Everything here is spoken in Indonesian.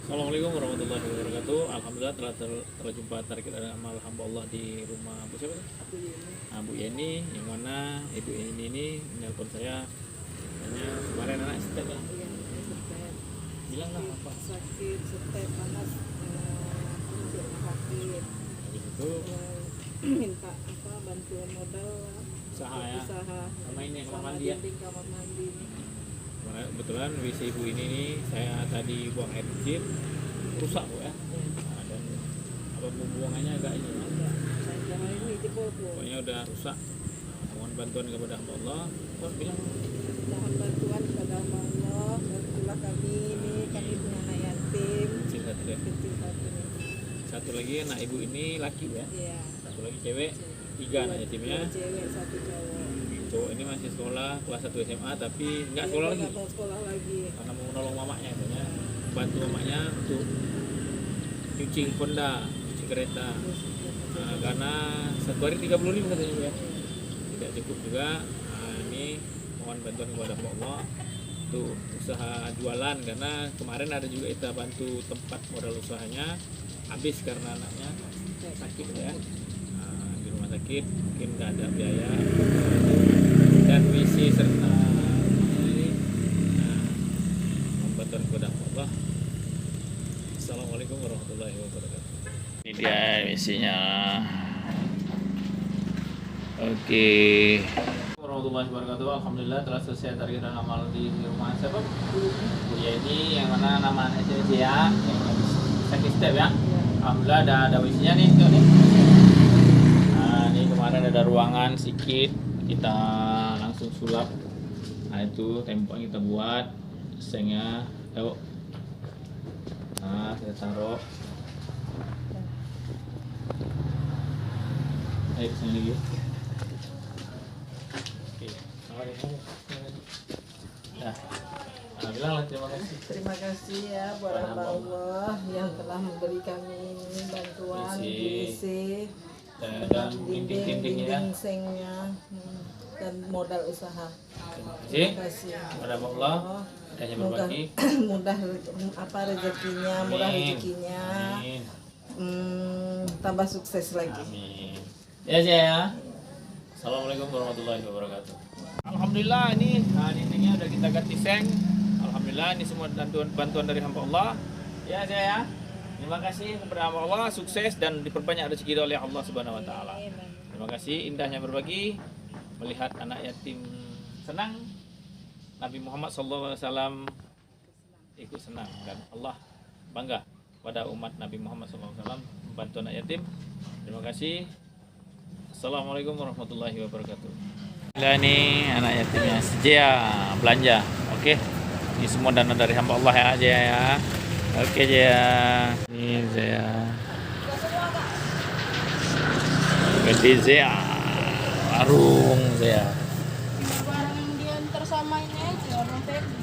Assalamualaikum warahmatullahi wabarakatuh. Alhamdulillah telah jumpa tarik dan amal hamba Allah di rumah Bu siapa? Bu Yeni, yang mana Ibu Yeni ini menelpon saya katanya kemarin anak step ya. Bilang lah apa? Sakit, step panas, sakit. Habis itu Minta apa bantuan modal usaha ya. Sama ini kamar mandi ya. Kamar mandi. Kebetulan WC ibu ini nih saya tadi buang air kecil rusak Bu ya. Nah, dan apa pembuangannya agak ini ya. Pokoknya udah rusak. Mohon bantuan kepada hamba Allah. Kok bilang Mohon bantuan kepada Allah. Bantulah kami ini, kami punya anak yatim. kecil satu ya. Kecil satu. Satu lagi anak ibu ini laki ya. Iya. Satu lagi cewek. 3 anak yatimnya. Dua cewek, satu cowok. Cowok ini masih sekolah kelas 1 SMA tapi nggak sekolah lagi Nggak mau sekolah lagi. karena mau menolong mamanya katanya, bantu mamanya untuk cuci Honda, cuci kereta. Nah, karena satu hari 30.000 katanya Bu ya. Tidak cukup juga. Nah, ini mohon bantuan kepada Allah untuk usaha jualan, karena kemarin ada juga kita bantu tempat modal usahanya habis karena anaknya sakit ya. Nah, di rumah sakit mungkin nggak ada biaya dan visi serta ini. Nah, mohon bantuan kepada Allah. Assalamualaikum warahmatullahi wabarakatuh. Ini dia misinya. Oke. Warahmatullahi wabarakatuh. Alhamdulillah telah selesai target dan amal di rumah siapa? Bu Yeni, yang mana nama anaknya Jia, yang habis sakit step ya. Alhamdulillah ada WC-nya nih, tuh nih. Nah, ini kemarin ada ruangan sedikit, kita langsung sulap. Nah, itu tembok yang kita buat, sengnya, yuk. Nah, kita taruh. Ayo kesini lagi. Oke, nah, bilanglah terima kasih. Terima kasih ya buat hamba Allah yang telah memberi kami ini bantuan WC. Dan dinding sengnya dan modal usaha. Terima kasih kepada Allah adanya berbagi. Mudah apa rezekinya, murah rezekinya. Amin. Tambah sukses lagi. Amin. Ya. Assalamualaikum warahmatullahi wabarakatuh. Alhamdulillah ini dindingnya udah kita ganti seng. Alhamdulillah ini semua bantuan dari hamba Allah. Ya saya. Terima kasih kepada hamba Allah, sukses dan diperbanyak rezeki oleh Allah Subhanahu wa taala. Terima kasih, indahnya berbagi, melihat anak yatim senang. Nabi Muhammad SAW ikut senang dan Allah bangga pada umat Nabi Muhammad SAW membantu anak yatim. Terima kasih. Assalamualaikum warahmatullahi wabarakatuh. Ini anak yatimnya Jia belanja. Oke. Ini semua dana dari hamba Allah ya Jia ya. Oke Jia. Ini Jia. Ganti Jia. Warung Jia.